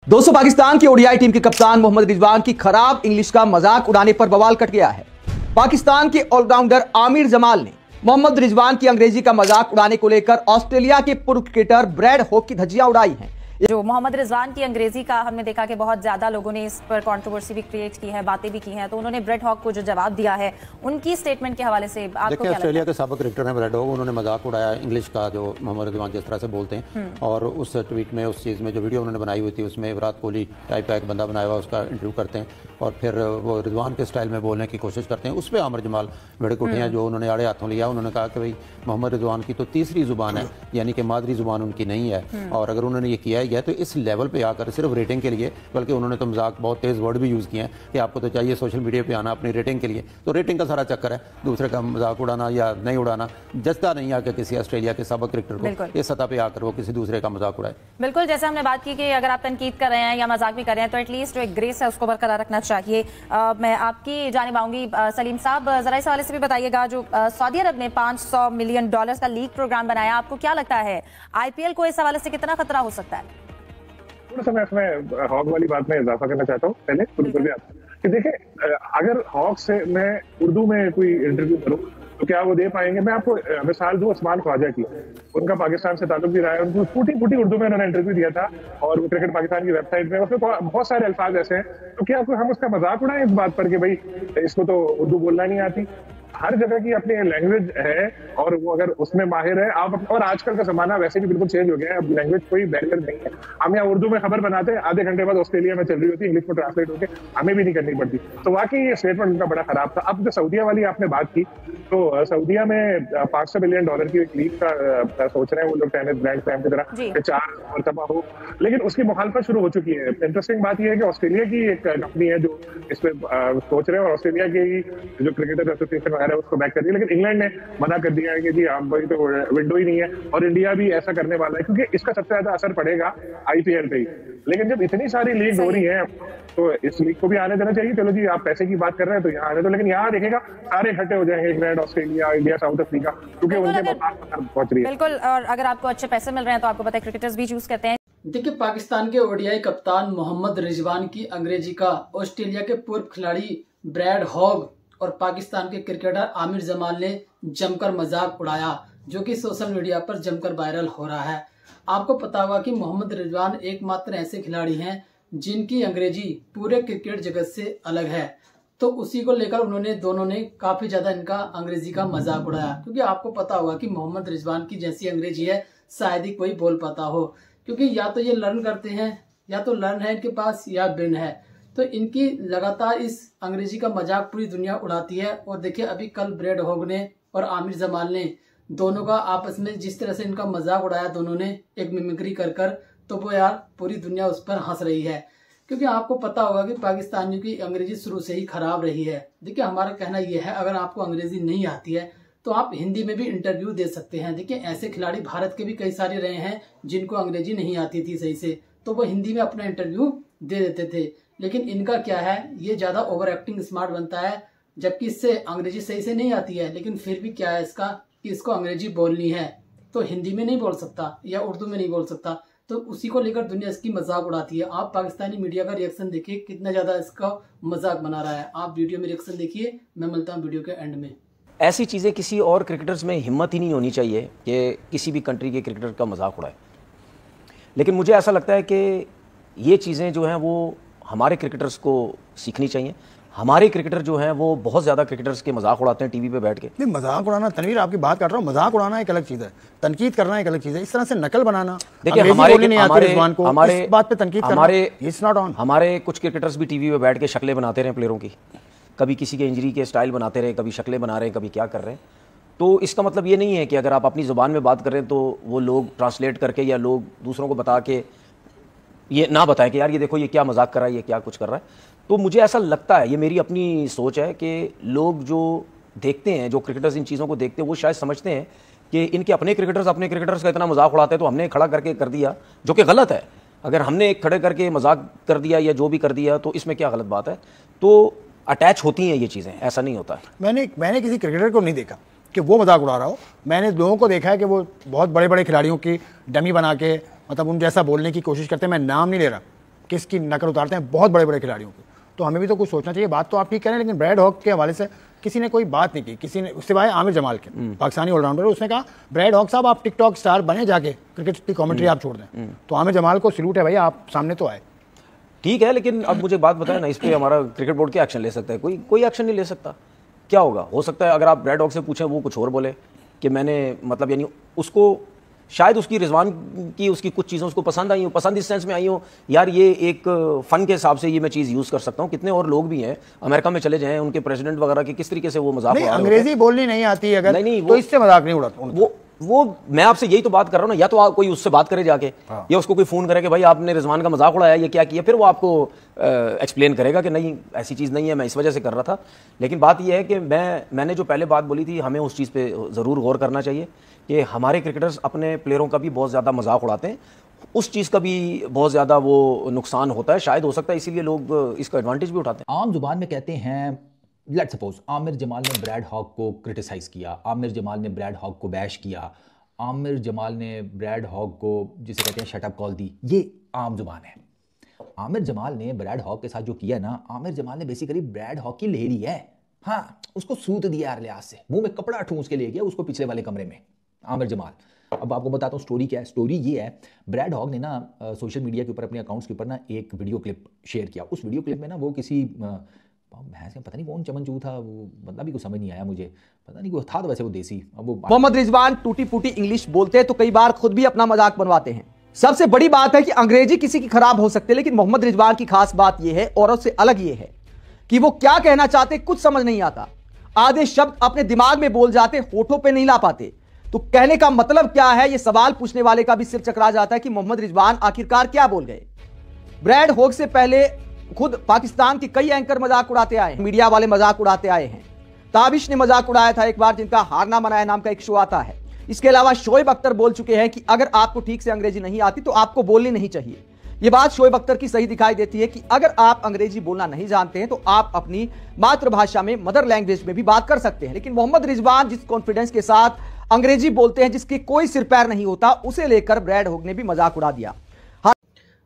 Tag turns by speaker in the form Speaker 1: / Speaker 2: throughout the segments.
Speaker 1: दोस्तों, पाकिस्तान की ODI team के कप्तान मोहम्मद रिजवान की खराब इंग्लिश का मजाक उड़ाने पर बवाल कट गया है। पाकिस्तान के ऑलराउंडर आमिर जमाल ने मोहम्मद रिजवान की अंग्रेजी का मजाक उड़ाने को लेकर ऑस्ट्रेलिया के पूर्व क्रिकेटर ब्रैड हॉग की धज्जियां उड़ाई हैं।
Speaker 2: जो मोहम्मद रिजवान की अंग्रेजी का हमने देखा कि बहुत ज्यादा लोगों ने इस पर कंट्रोवर्सी भी क्रिएट की है, बातें भी की हैं, तो उन्होंने ब्रैड हॉग को जो जवाब दिया है उनकी स्टेटमेंट के हवाले से आपको क्या लगता है?
Speaker 3: ऑस्ट्रेलिया के साबिक क्रिकेटर हैं ब्रैड हॉग, उन्होंने मजाक उड़ाया इंग्लिश का जो मोहम्मद रिजवान जिस तरह से बोलते हैं, और उस ट्वीट में उस चीज़ में जो वीडियो उन्होंने बनाई हुई थी उसमें विराट कोहली टाइप का एक बंदा बनाया हुआ उसका इंटरव्यू करते हैं और फिर वो रिजवान के स्टाइल में बोलने की कोशिश करते हैं। उस पर आमिर जमाल भड़क उठे हैं, जो उन्होंने आड़े हाथों लिया। उन्होंने कहा कि भाई मोहम्मद रिजवान की तो तीसरी जुबान है, यानी कि मादरी जुबान उनकी नहीं है, और अगर उन्होंने ये किया ही है तो इस लेवल पे आकर सिर्फ रेटिंग के लिए, बल्कि उन्होंने तो मजाक बहुत तेज वर्ड भी यूज़ किए हैं कि आपको तो चाहिए सोशल मीडिया पे आना अपनी रेटिंग के लिए, तो रेटिंग का सारा चक्कर है। दूसरे का मजाक उड़ाना या नहीं उड़ाना जचता नहीं आकर किसी ऑस्ट्रेलिया के साबिक क्रिकेटर को इस सतह पे आकर वो किसी दूसरे का मजाक उड़ाए।
Speaker 2: बिल्कुल, जैसे हमने बात की कि अगर आप तनकीद कर रहे हैं या मजाक भी कर रहे हैं तो एटलीस्ट जो एक ग्रेस है उसको बरकरार रखना चाहिए। मैं आपकी जानिब आऊंगी। सलीम साहब, जरा इस हवाले से भी बताइएगा, जो सऊदी अरब ने $500 मिलियन का लीग प्रोग्राम बनाया, आपको क्या लगता है आईपीएल को इस हवाले से कितना खतरा हो सकता है?
Speaker 4: थोड़ा सा मैं इसमें हॉक वाली बात में इजाफा करना चाहता हूँ पहले कि देखिए, अगर हॉक से मैं उर्दू में कोई इंटरव्यू करूँ तो क्या वो दे पाएंगे? मैं आपको मिसाल दूं उस्मान ख्वाजा की, उनका पाकिस्तान से ताल्लुक भी रहा है, उनको फूटी फूटी उर्दू में उन्होंने इंटरव्यू दिया था और वो क्रिकेट पाकिस्तान की वेबसाइट में उसमें बहुत सारे अल्फाज ऐसे हैं, तो क्या हम उसका मजाक उड़ाएं इस बात पर कि भाई इसको तो उर्दू बोलना नहीं आती? हर जगह की अपनी लैंग्वेज है और वो अगर उसमें माहिर है आप, और आजकल का जमाना वैसे भी बिल्कुल चेंज हो गया है, अब लैंग्वेज कोई बैरियर नहीं है। हम यहाँ उर्दू में खबर बनाते हैं, आधे घंटे बाद ऑस्ट्रेलिया में चल रही होती है, इंग्लिश में ट्रांसलेट होकर हमें भी नहीं करनी पड़ती। तो वाकई ये स्टेटमेंट उनका बड़ा खराब था। अब जो सऊदीया वाली आपने बात की, तो सऊदीया में $500 मिलियन की एक लीग का सोच रहे हैं वो लोग, टेनिस ग्रैंड स्लैम की तरह 4 मरतबा हो, लेकिन उसकी मुखालफत शुरू हो चुकी है। इंटरेस्टिंग बात यह है कि ऑस्ट्रेलिया की एक कंपनी है जो इस पे सोच रहे हैं और ऑस्ट्रेलिया की जो क्रिकेटर एसोसिएशन वगैरह उसको बैक कर रही है, लेकिन इंग्लैंड ने मना कर दिया है कि जी हम भाई तो विंडो ही नहीं है, और इंडिया भी ऐसा करने वाला है क्योंकि इसका सबसे ज्यादा असर पड़ेगा आईपीएल पे ही। लेकिन जब इतनी सारी लीग हो रही है तो इस लीग को भी आने देना चाहिए। चलो जी, आप पैसे की बात कर रहे हैं तो यहाँ आने दो, लेकिन यहाँ देखेगा सारे इकट्ठे हो जाएंगे, England, Australia, India, south Africa, क्योंकि उनके पहुंच रही है।
Speaker 2: बिल्कुल, और अगर आपको अच्छे पैसे मिल रहे हैं तो आपको पता है क्रिकेटर्स भी चूज करते हैं।
Speaker 5: देखिए, पाकिस्तान के ओडीआई कप्तान मोहम्मद रिजवान की अंग्रेजी का ऑस्ट्रेलिया के पूर्व खिलाड़ी ब्रैड हॉग और पाकिस्तान के क्रिकेटर आमिर जमाल ने जमकर मजाक उड़ाया, जो कि सोशल मीडिया पर जमकर वायरल हो रहा है। आपको पता होगा कि मोहम्मद रिजवान एकमात्र ऐसे खिलाड़ी हैं जिनकी अंग्रेजी पूरे क्रिकेट जगत से अलग है, तो उसी को लेकर दोनों ने काफी ज्यादा इनका अंग्रेजी का मजाक उड़ाया, क्योंकि आपको पता होगा कि मोहम्मद रिजवान की जैसी अंग्रेजी है शायद ही कोई बोल पाता हो, क्योंकि या तो ये लर्न करते हैं या तो लर्न है इनके पास या बिन है, तो इनकी लगातार इस अंग्रेजी का मजाक पूरी दुनिया उड़ाती है। और देखिए, अभी कल ब्रैड हॉग ने और आमिर जमाल ने दोनों का आपस में जिस तरह से इनका मजाक उड़ाया दोनों ने एक मिमिक्री कर, तो वो यार पूरी दुनिया उस पर हंस रही है, क्योंकि आपको पता होगा कि पाकिस्तानियों की अंग्रेजी शुरू से ही खराब रही है। देखिए, हमारा कहना यह है, अगर आपको अंग्रेजी नहीं आती है तो आप हिंदी में भी इंटरव्यू दे सकते हैं। देखिए, ऐसे खिलाड़ी भारत के भी कई सारे रहे हैं जिनको अंग्रेजी नहीं आती थी सही से, तो वो हिंदी में अपना इंटरव्यू दे देते थे। लेकिन इनका क्या है, ये ज्यादा ओवर एक्टिंग स्मार्ट बनता है, जबकि इससे अंग्रेजी सही से नहीं आती है, लेकिन फिर भी क्या है इसका कि इसको अंग्रेजी बोलनी है तो हिंदी में नहीं बोल सकता या उर्दू में नहीं बोल सकता, तो उसी को लेकर दुनिया इसकी मजाक उड़ाती है। आप पाकिस्तानी मीडिया का रिएक्शन देखिए, कितना ज्यादा इसका मजाक बना रहा है। आप वीडियो में रिएक्शन देखिए, मैं मिलता हूँ वीडियो के एंड में।
Speaker 1: ऐसी चीज़ें किसी और क्रिकेटर्स में हिम्मत ही नहीं होनी चाहिए कि किसी भी कंट्री के क्रिकेटर का मजाक उड़ाए, लेकिन मुझे ऐसा लगता है कि ये चीज़ें जो हैं वो हमारे क्रिकेटर्स को सीखनी चाहिए। हमारे क्रिकेटर जो हैं वो बहुत ज़्यादा क्रिकेटर्स के मजाक उड़ाते हैं टीवी पे बैठ के।
Speaker 6: नहीं, मजाक उड़ाना, तनवीर आपकी बात कर रहा हूँ, मजाक उड़ाना एक अलग चीज़ है, तनकीद करना एक अलग चीज़ है। इस तरह से नकल बनाना,
Speaker 1: देखिए हमारे बात पे तनकीद करना, हमारे कुछ क्रिकेटर्स भी टीवी पे बैठ के शक्लें बनाते रहे प्लेयरों की, कभी किसी के इंजरी के स्टाइल बनाते रहे, कभी शक्लें बना रहे हैं, कभी क्या कर रहे हैं। तो इसका मतलब ये नहीं है कि अगर आप अपनी ज़ुबान में बात कर रहे हैं तो वो लोग ट्रांसलेट करके या लोग दूसरों को बता के ये ना बताएं कि यार ये देखो ये क्या मजाक कर रहा है, ये क्या कुछ कर रहा है। तो मुझे ऐसा लगता है, ये मेरी अपनी सोच है कि लोग जो देखते हैं, जो क्रिकेटर्स इन चीज़ों को देखते हैं, वो शायद समझते हैं कि इनके अपने क्रिकेटर्स का इतना मजाक उड़ाते हैं तो हमने खड़ा करके कर दिया, जो कि गलत है। अगर हमने खड़े करके मजाक कर दिया या जो भी कर दिया तो इसमें क्या गलत बात है? तो अटैच होती हैं ये चीज़ें, ऐसा नहीं होता है।
Speaker 6: मैंने किसी क्रिकेटर को नहीं देखा कि वो मजाक उड़ा रहा हो। मैंने लोगों को देखा है कि वो बहुत बड़े बड़े खिलाड़ियों की डमी बना के, मतलब उन जैसा बोलने की कोशिश करते हैं। मैं नाम नहीं ले रहा किसकी नकल उतारते हैं बहुत बड़े बड़े खिलाड़ियों की। तो हमें भी तो कुछ सोचना चाहिए। बात तो आप ठीक कह रहे हैं, लेकिन ब्रैड हॉग के हवाले से किसी ने कोई बात नहीं की, किसी ने सिवाय आमिर जमाल के, पाकिस्तानी ऑलराउंडर। उसने कहा ब्रैड हॉग साहब आप टिकटॉक स्टार बने, जाके क्रिकेट की कमेंट्री आप छोड़ दें। तो आमिर जमाल को सैल्यूट है भाई, आप सामने तो आए।
Speaker 1: ठीक है, लेकिन अब मुझे बात बताएं ना, इस पे हमारा क्रिकेट बोर्ड क्या एक्शन ले सकता है? कोई एक्शन नहीं ले सकता। क्या होगा? हो सकता है अगर आप ब्रैड हॉग से पूछें वो कुछ और बोले कि मैंने मतलब यानी उसको शायद उसकी रिजवान की उसकी कुछ चीज़ें उसको पसंद आई हो, पसंद इस सेंस में आई हो यार ये एक फ़न के हिसाब से ये मैं चीज़ यूज़ कर सकता हूँ। कितने और लोग भी हैं अमेरिका में चले जाएं, उनके प्रेसिडेंट वगैरह के किस तरीके से वो मजाक,
Speaker 6: अंग्रेजी बोलनी नहीं आती अगर
Speaker 1: नहीं
Speaker 6: तो इससे मजाक नहीं उड़ाता
Speaker 1: वो मैं आपसे यही तो बात कर रहा हूँ ना, या तो कोई उससे बात करे जाके, या उसको कोई फ़ोन करे कि भाई आपने रिजवान का मजाक उड़ाया, ये क्या किया, फिर वो आपको एक्सप्लेन करेगा कि नहीं ऐसी चीज़ नहीं है, मैं इस वजह से कर रहा था। लेकिन बात यह है कि मैंने जो पहले बात बोली थी, हमें उस चीज़ पे ज़रूर गौर करना चाहिए कि हमारे क्रिकेटर्स अपने प्लेयरों का भी बहुत ज़्यादा मजाक उड़ाते हैं, उस चीज़ का भी बहुत ज़्यादा वो नुकसान होता है। शायद हो सकता है इसीलिए लोग इसका एडवांटेज भी उठाते हैं।
Speaker 7: आम जुबान में कहते हैं, लेट्स सपोज आमिर जमाल ने ब्रैड हॉग को क्रिटिसाइज़ किया, आमिर जमाल ने ब्रैड हॉग को बैश किया, आमिर जमाल ने ब्रैड हॉग को जिसे कहते हैं शट अप कॉल दी। ये आम जुबान है। आमिर जमाल ने ब्रैड हॉग के साथ जो किया ना, आमिर जमाल ने बेसिकली ब्रैड हॉग की ले ली है। हाँ, उसको सूत दिया यार लिहाज से, मुंह में कपड़ा ठूंस के ले गया उसको पिछले वाले कमरे में आमिर जमाल। अब आपको बताता हूँ स्टोरी क्या है। स्टोरी ये है, ब्रैड हॉग ने ना सोशल मीडिया के ऊपर अपने अकाउंट्स के ऊपर ना एक वीडियो क्लिप शेयर किया। उस वीडियो क्लिप में ना वो किसी भैंस पता नहीं कौन चमनचू था, वो मतलब भी कुछ समझ नहीं आया मुझे, पता नहीं कोई था तो वैसे वो देसी। अब वो
Speaker 8: मोहम्मद रिजवान टूटी फूटी इंग्लिश बोलते हैं तो कई बार खुद भी अपना मजाक बनवाते हैं। सबसे बड़ी बात है कि अंग्रेजी किसी की खराब हो सकती है, लेकिन मोहम्मद रिजवान की खास बात यह है, औरों से अलग ये है कि वो क्या कहना चाहते कुछ समझ नहीं आता। आधे शब्द अपने दिमाग में बोल जाते, होठों पे नहीं ला पाते। तो कहने का मतलब क्या है, यह सवाल पूछने वाले का भी सिर चकरा जाता है कि मोहम्मद रिजवान आखिरकार क्या बोल गए। ब्रैड हॉग से पहले खुद पाकिस्तान के कई एंकर मजाक उड़ाते आए, मीडिया वाले मजाक उड़ाते आए हैं। ताबिश ने मजाक उड़ाया था एक बार, जिनका हारना मनाया नाम का एक शो आता है। इसके अलावा शोएब अख्तर बोल चुके हैं कि अगर आपको ठीक से अंग्रेजी नहीं आती तो आपको बोलनी नहीं चाहिए। यह बात शोएब अख्तर की सही दिखाई देती है कि अगर आप अंग्रेजी बोलना नहीं जानते हैं तो आप अपनी मातृभाषा में, मदर लैंग्वेज में भी बात कर सकते हैं। लेकिन मोहम्मद रिजवान जिस कॉन्फिडेंस के साथ अंग्रेजी बोलते हैं, जिसके कोई सिर पैर नहीं होता, उसे लेकर ब्रैड हॉग ने भी मजाक उड़ा दिया।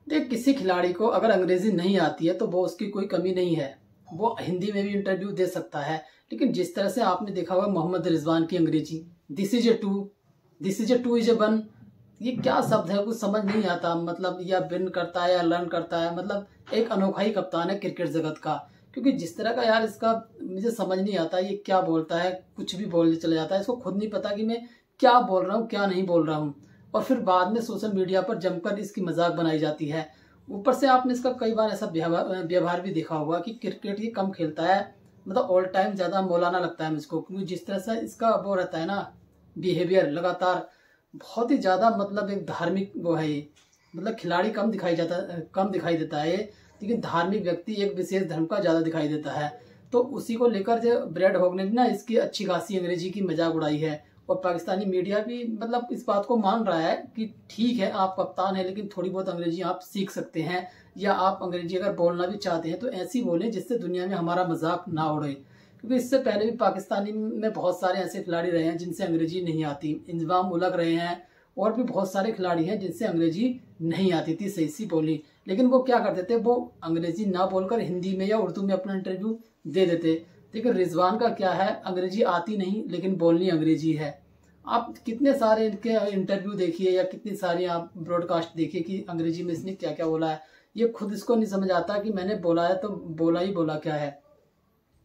Speaker 5: देख, किसी खिलाड़ी को अगर अंग्रेजी नहीं आती है तो वो उसकी कोई कमी नहीं है, वो हिंदी में भी इंटरव्यू दे सकता है। लेकिन जिस तरह से आपने देखा हुआ मोहम्मद रिजवान की अंग्रेजी, this is A two is A one, ये क्या शब्द है कुछ समझ नहीं आता। मतलब या विन करता है या लर्न करता है, मतलब एक अनोखा ही कप्तान है क्रिकेट जगत का। क्योंकि जिस तरह का यार इसका मुझे समझ नहीं आता, ये क्या बोलता है, कुछ भी बोलने चले जाता है। इसको खुद नहीं पता कि मैं क्या बोल रहा हूँ क्या नहीं बोल रहा हूँ, और फिर बाद में सोशल मीडिया पर जमकर इसकी मजाक बनाई जाती है। ऊपर से आपने इसका कई बार ऐसा व्यवहार भी देखा होगा कि क्रिकेट ये कम खेलता है, मतलब ऑल टाइम ज्यादा मौलाना लगता है मुझको। क्योंकि जिस तरह से इसका वो रहता है ना बिहेवियर, लगातार बहुत ही ज्यादा मतलब एक धार्मिक वो है ये, मतलब खिलाड़ी कम दिखाई देता है ये, लेकिन धार्मिक व्यक्ति एक विशेष धर्म का ज्यादा दिखाई देता है। तो उसी को लेकर जो ब्रैड हॉग ने ना इसकी अच्छी खासी अंग्रेजी की मजाक उड़ाई है, और पाकिस्तानी मीडिया भी मतलब इस बात को मान रहा है कि ठीक है आप कप्तान है, लेकिन थोड़ी बहुत अंग्रेजी आप सीख सकते हैं, या आप अंग्रेजी अगर बोलना भी चाहते हैं तो ऐसी बोलें जिससे दुनिया में हमारा मजाक ना उड़े। क्योंकि इससे पहले भी पाकिस्तानी में बहुत सारे ऐसे खिलाड़ी रहे हैं जिनसे अंग्रेजी नहीं आती, इंजमाम उलग रहे हैं, और भी बहुत सारे खिलाड़ी हैं जिनसे अंग्रेजी नहीं आती थी सही सी बोली, लेकिन वो क्या करते थे, वो अंग्रेजी ना बोलकर हिंदी में या उर्दू में अपना इंटरव्यू दे देते। लेकिन रिजवान का क्या है, अंग्रेजी आती नहीं लेकिन बोलनी अंग्रेजी है। आप कितने सारे इनके इंटरव्यू देखिए या कितनी सारी आप ब्रॉडकास्ट देखिए कि अंग्रेजी में इसने क्या क्या बोला है। ये खुद इसको नहीं समझ आता कि मैंने बोला है तो बोला ही बोला क्या है,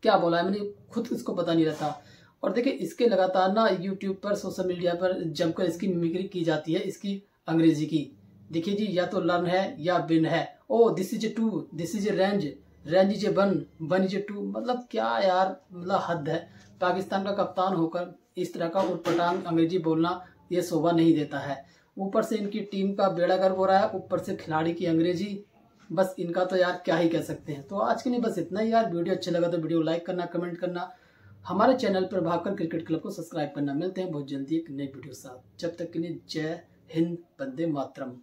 Speaker 5: क्या बोला है मैंने, खुद इसको पता नहीं रहता। और देखिए इसके लगातार ना यूट्यूब पर, सोशल मीडिया पर जमकर इसकी मिमिक्री की जाती है इसकी अंग्रेजी की। देखिए जी, या तो लर्न है या विन है। Oh this is A two, this is A range is A one is A two, मतलब क्या यार, मतलब हद है। पाकिस्तान का कप्तान होकर इस तरह का उटपटांग अंग्रेजी बोलना ये शोभा नहीं देता है। ऊपर से इनकी टीम का बेड़ा गर्क हो रहा है, ऊपर से खिलाड़ी की अंग्रेजी, बस इनका तो यार क्या ही कह सकते हैं। तो आज के लिए बस इतना ही यार। वीडियो अच्छा लगा तो वीडियो लाइक करना, कमेंट करना, हमारे चैनल पर भागकर क्रिकेट क्लब को सब्सक्राइब करना। मिलते हैं बहुत जल्दी एक नई वीडियो साथ, जब तक के लिए जय हिंद, वंदे मातरम।